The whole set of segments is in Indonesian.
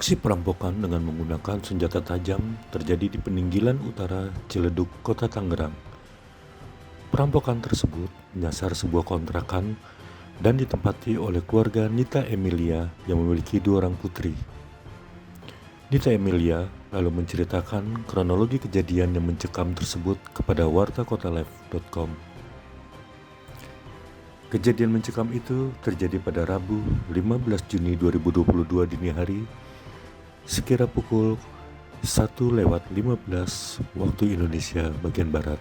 Aksi perampokan dengan menggunakan senjata tajam terjadi di Peninggilan Utara, Ciledug, Kota Tangerang. Perampokan tersebut menyasar sebuah kontrakan dan ditempati oleh keluarga Nita Emilia yang memiliki 2 orang putri. Nita Emilia lalu menceritakan kronologi kejadian yang mencekam tersebut kepada wartakotalive.com. Kejadian mencekam itu terjadi pada Rabu 15 Juni 2022 dini hari sekira pukul 1:15 waktu Indonesia bagian Barat.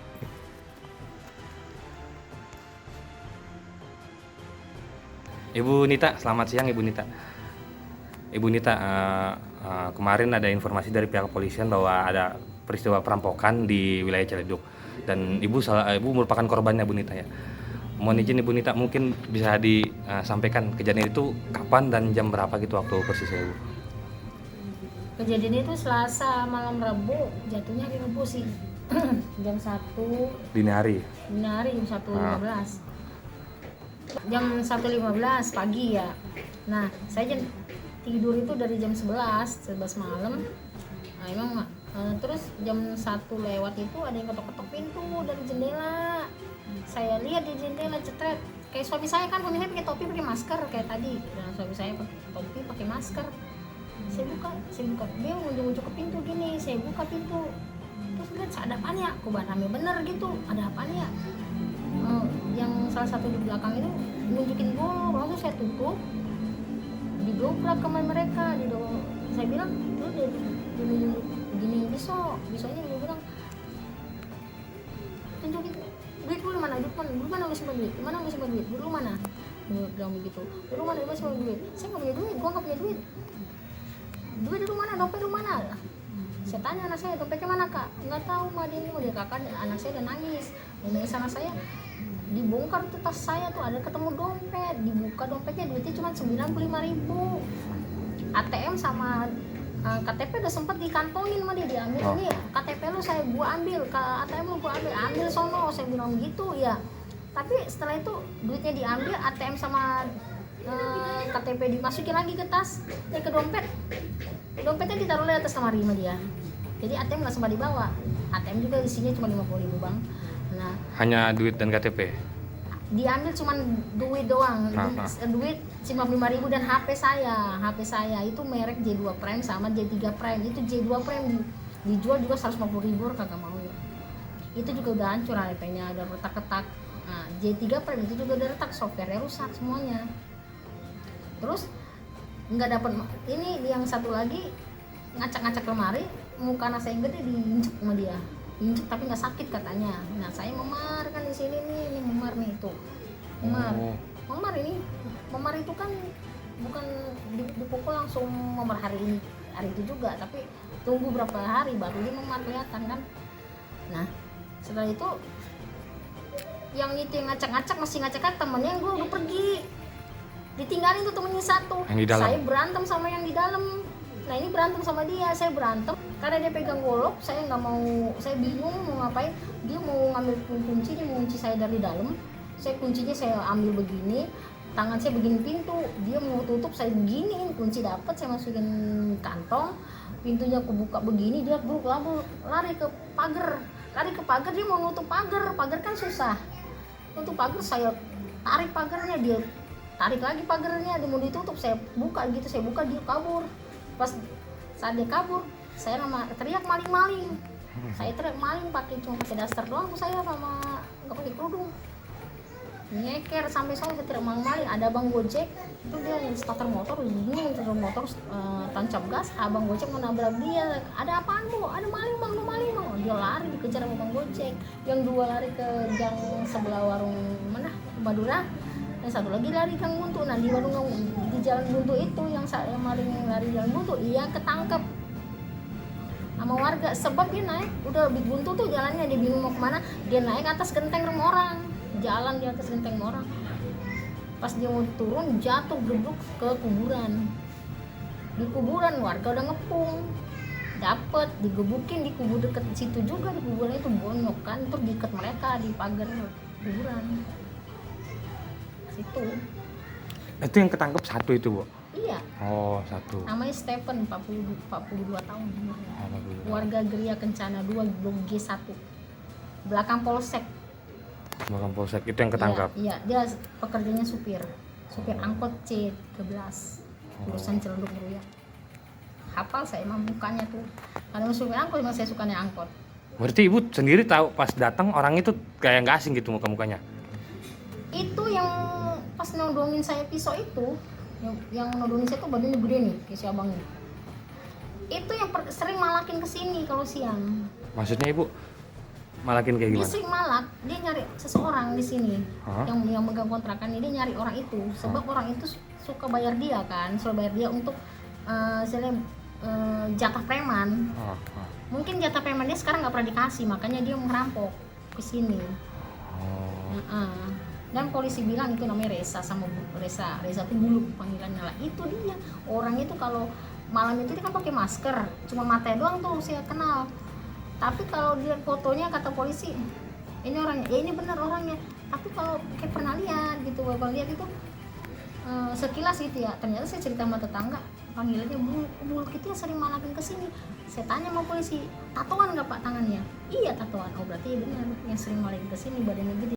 Ibu Nita, selamat siang Ibu Nita. Ibu Nita, kemarin ada informasi dari pihak kepolisian bahwa ada peristiwa perampokan di wilayah Ciledug dan Ibu merupakan korbannya, Bu Nita ya. Mohon izin Ibu Nita, mungkin bisa disampaikan kejadian itu kapan dan jam berapa gitu waktu persisnya Ibu? Kejadian itu Selasa malam Rabu, jatuhnya hari Rabu sih. Jam 1 Dini hari. jam 1:15. Jam 1:15 pagi ya. Nah, saya tidur itu dari jam 11 malam. Nah, emang terus jam 1 lewat itu ada yang ketok-ketok pintu dari jendela. Saya lihat di jendela cetret. Kayak suami saya pakai topi, pakai masker kayak tadi. Nah, suami saya pakai topi, pakai masker. Saya buka, dia ngunjuk ke pintu gini, saya buka pintu, terus lihat ada apaan ya, kok rame bener gitu, ada apaan ya. Yang salah satu di belakang itu nunjukin golok, langsung saya tutup, didobrak kamar mereka, saya bilang, lu nunjuk begini besoknya dia bilang, tunjukin, duit dulu mana, lu simpan duit, mana lu simpan duit, dulu mana, dia bilang begitu, dulu mana lu simpan duit, saya nggak punya duit, gua nggak punya duit dulu mana, dompet dulu mana? Saya tanya anak saya, dompetnya mana kak? Nggak tahu mah, dia kakak, anak saya udah nangis anak saya, dibongkar tuh tas saya tuh, ada ketemu dompet, dibuka dompetnya, duitnya cuma 95.000, ATM sama KTP udah sempet dikantongin sama dia, diambil. Ini KTP lu gua ambil, ke ATM lu gua ambil sono, saya bilang gitu ya. Tapi setelah itu duitnya diambil, ATM sama KTP dimasukin lagi ke tas, ke dompetnya ditaruh di atas lemari sama dia. Jadi ATM nggak sempat dibawa, ATM juga isinya cuma 50.000 bang. Nah, hanya duit dan KTP? Diambil cuma duit doang, duit 55.000 dan HP saya itu merek J2 Prime sama J3 Prime. Itu J2 Prime dijual juga 150.000, kagak mau ya. Itu juga udah hancur, HP-nya ada retak-retak. Nah, J3 Prime itu juga udah retak, software-nya rusak semuanya. Terus nggak dapat ini, yang satu lagi ngacak-ngacak lemari, muka anak saya yang gede diinjek sama dia, injek tapi nggak sakit katanya. Nah, saya memar kan di sini nih, ini memar nih, itu memar itu kan bukan dipukul langsung memar hari itu juga, tapi tunggu berapa hari baru dia memar kelihatan kan. Nah, setelah itu yang itu yang ngacak-ngacak masih ngacak temennya, yang gue udah pergi, ditinggalin tuh temennya satu. Saya berantem sama yang di dalam. Nah, ini berantem sama dia, saya berantem karena dia pegang golok. Saya nggak mau, saya bingung mau ngapain. Dia mau ngambil kunci, dia mau kunci saya dari dalam. Kuncinya saya ambil begini, tangan saya begini pintu, dia mau tutup, saya beginiin, kunci dapat, saya masukin kantong, pintunya aku buka begini, dia lari ke pagar, dia mau nutup pagar kan susah. Nutup pagar, saya tarik pagarnya, dia tarik lagi pagarnya, dia mau ditutup, saya buka, dia kabur. Pas saat dia kabur, saya teriak maling. Saya teriak maling cuma pakai daster doang tuh, saya sama nggak pakai kerudung. Nyeker sampai saya teriak maling. Ada abang Gojek, itu dia starter motor, tancap gas, abang Gojek mau nabrak dia. Ada apaan bu? Ada maling bang, dia lari dikejar sama abang Gojek. Yang 2 lari ke gang sebelah warung Madura. Yang satu lagi lari gang buntu. Nah, di jalan buntu itu yang maling lari jalan buntu, iya ketangkep sama warga. Sebab dia naik, udah buntu tuh jalannya, dia bingung mau kemana, dia naik atas genteng rumah orang, jalan di atas genteng orang. Pas dia mau turun, jatuh geduk ke kuburan. Di kuburan warga udah ngepung, dapet digebukin di kubur deket situ juga, di kuburan itu bonyok kan, terus diikat mereka di pagar kuburan situ. Itu yang ketangkep satu itu, Bu? Iya. Oh, satu. Namanya Stephen, 42 tahun umurnya. Alhamdulillah. Warga Geria Kencana 2, Blok G1. Belakang Polsek. Belakang polsek itu yang ketangkap. Iya, dia pekerjaannya supir angkot C13 jurusan Ciledug Meruya. Hafal saya emang mukanya tuh, karena supir angkot emang saya sukanya angkot. Berarti ibu sendiri tahu pas datang orang itu kayak nggak asing gitu muka-mukanya? Itu yang pas nodongin saya pisau itu, yang nodongin saya tuh badannya gede nih kayak si abang ini. Itu yang sering malakin kesini kalau siang. Maksudnya ibu malakin kayak Dia gimana? sering malak, dia nyari seseorang di sini. Hah? Yang megang kontrakan ini, dia nyari orang itu sebab orang itu suka bayar dia kan, suka bayar dia untuk jatah preman. Mungkin jatah preman dia sekarang nggak pernah dikasih, makanya dia merampok ke sini. Dan polisi bilang itu namanya Reza sama Reza tuh Bulu panggilannya lah. Itu dia orang itu kalau malam itu dia kan pakai masker, cuma matanya doang tuh saya kenal. Tapi kalau dilihat fotonya kata polisi ini orangnya, ya ini benar orangnya. Tapi kalau kayak pernah lihat gitu, bapak lihat itu sekilas gitu ya. Ternyata saya cerita sama tetangga, panggilannya Bulu itu ya sering malakin kesini. Saya tanya sama polisi, tatoan nggak pak tangannya? Iya tatoan. Oh berarti benar yang sering malakin kesini badannya gede.